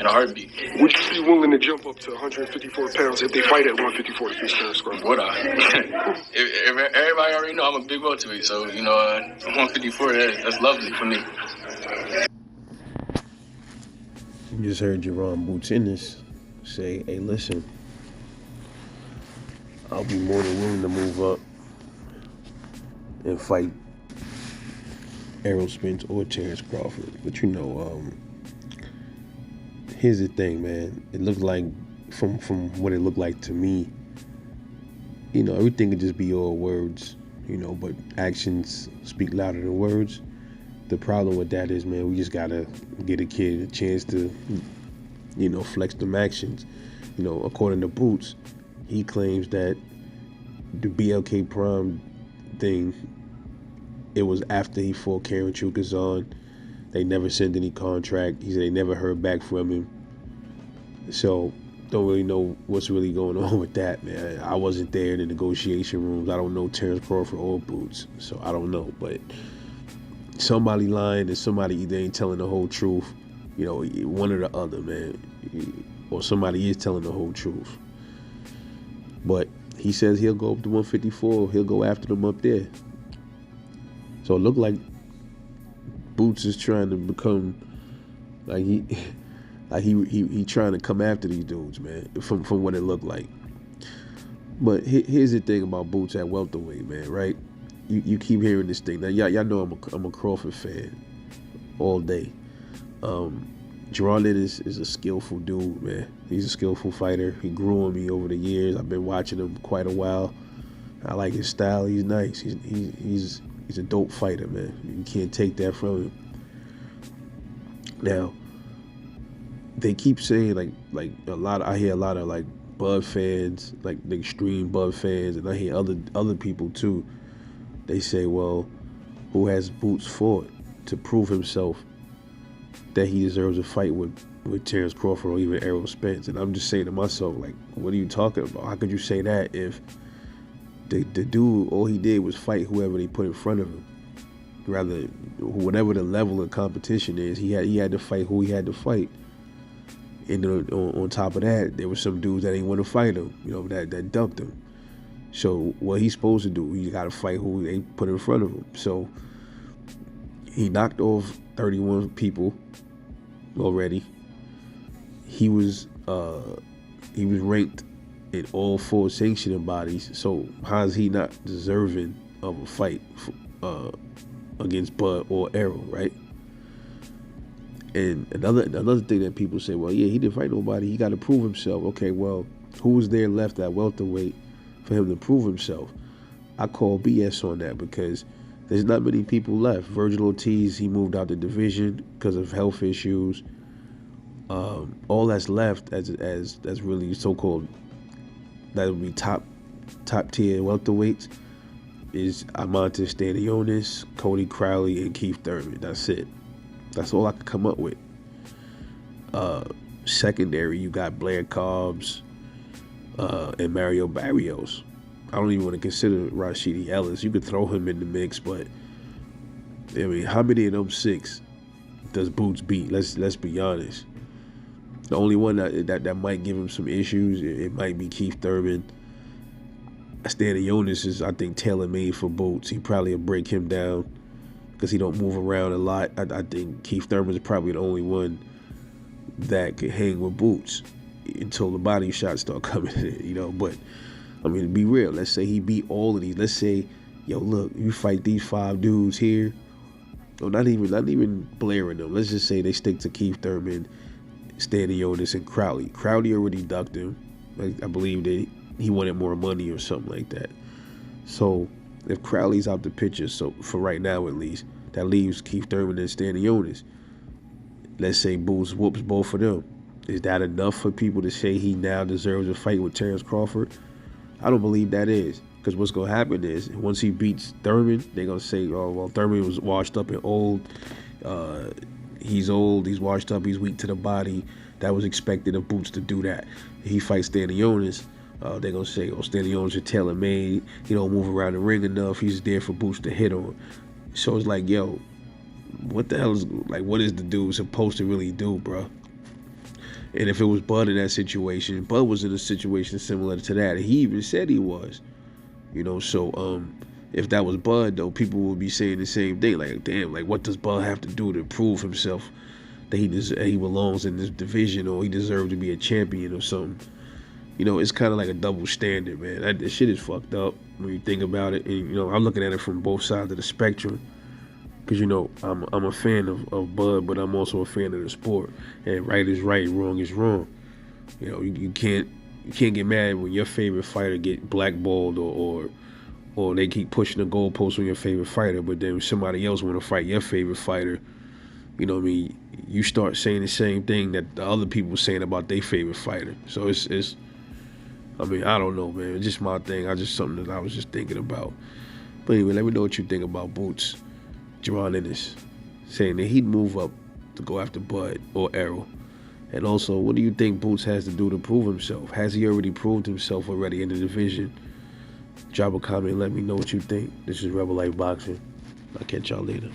in a heartbeat. Would you be willing to jump up to 154 pounds if they fight at 154 to face Terence Crawford? Would I? if everybody already know I'm a big welterweight, so 154, that's lovely for me. You just heard Jaron Boots Ennis say, "Hey, listen, I'll be more than willing to move up and fight Errol Spence or Terence Crawford." But here's the thing, man. It looked like, from what it looked like to me, everything could just be all words, but actions speak louder than words. The problem with that is, man, we just gotta get a kid a chance to, flex them actions. According to Boots, he claims that the BLK Prime thing, it was after he fought Karen Chukazan. They never sent any contract. He said they never heard back from him. So don't really know what's really going on with that, man. I wasn't there in the negotiation rooms. I don't know Terence Crawford or Boots, so I don't know. But somebody lying and somebody either ain't telling the whole truth, one or the other, man. Or somebody is telling the whole truth. But he says he'll go up to 154. He'll go after them up there. So it looked like Boots is trying to become like he trying to come after these dudes, man. From what it looked like. But here's the thing about Boots at welterweight, man. Right? You keep hearing this thing. Now y'all know I'm a Crawford fan all day. Jaron Ennis is a skillful dude, man. He's a skillful fighter. He grew on me over the years. I've been watching him quite a while. I like his style. He's nice. He's a dope fighter, man. You can't take that from him. Now, they keep saying like I hear a lot of like Bud fans, like the extreme Bud fans, and I hear other people too. They say, well, who has Boots fought to prove himself that he deserves a fight with Terence Crawford or even Errol Spence? And I'm just saying to myself, like, what are you talking about? How could you say that if the dude, all he did was fight whoever they put in front of him? Rather, whatever the level of competition is, he had to fight who he had to fight. And on top of that, there were some dudes that didn't want to fight him, that ducked him. So what he's supposed to do, he got to fight who they put in front of him. So he knocked off 31 people already. He was ranked in all 4 sanctioning bodies. So how is he not deserving of a fight against Bud or Errol, right? And another thing that people say, well, yeah, he didn't fight nobody. He got to prove himself. Okay, well, who was there left at welterweight for him to prove himself? I call BS on that because there's not many people left. Virgil Ortiz, he moved out the division because of health issues. All that's left as really so-called, that would be top tier welterweights, is Amantis Stanionis, Cody Crowley, and Keith Thurman. That's it. That's all I could come up with. Secondary, you got Blair Cobbs and Mario Barrios. I don't even want to consider Rashidi Ellis. You could throw him in the mix, but I mean, how many of them 6 does Boots beat? Let's be honest. The only one that might give him some issues, it might be Keith Thurman. Stanionis is, I think, tailor-made for Boots. He probably will break him down because he don't move around a lot. I think Keith Thurman is probably the only one that could hang with Boots until the body shots start coming in, But, I mean, to be real, let's say he beat all of these. Let's say, yo, look, you fight these 5 dudes here. No, not even blaring them. Let's just say they stick to Keith Thurman, Stanionis, and Crowley. Crowley already ducked him. I believe that he wanted more money or something like that. So if Crowley's out the picture, so for right now at least, that leaves Keith Thurman and Stanionis. Let's say Boots whoops both of them. Is that enough for people to say he now deserves a fight with Terence Crawford? I don't believe that is. Because what's going to happen is, once he beats Thurman, they're going to say, oh, well, Thurman was washed up and old. He's old, he's washed up, he's weak to the body. That was expected of Boots to do that. He fights Stanionis. They're going to say, oh, Stanionis is tailor-made. He don't move around the ring enough. He's there for Boots to hit on. So it's like, yo, what the hell is, like, what is the dude supposed to really do, bro? And if it was Bud in that situation, Bud was in a situation similar to that. He even said he was. So if that was Bud, though, people would be saying the same thing. Like, damn, like, what does Bud have to do to prove himself that he belongs in this division, or he deserved to be a champion or something? It's kind of like a double standard, man. That shit is fucked up when you think about it. And, I'm looking at it from both sides of the spectrum. Because, I'm a fan of Bud, but I'm also a fan of the sport. And right is right, wrong is wrong. You can't get mad when your favorite fighter get blackballed or they keep pushing the goalposts on your favorite fighter, but then somebody else want to fight your favorite fighter. You start saying the same thing that the other people saying about their favorite fighter. So it's I don't know, man. It's just my thing. Something that I was just thinking about. But anyway, let me know what you think about Boots, Jaron Ennis, saying that he'd move up to go after Bud or Errol. And also, what do you think Boots has to do to prove himself? Has he already proved himself already in the division? Drop a comment, let me know what you think. This is Rebel Life Boxing. I'll catch y'all later.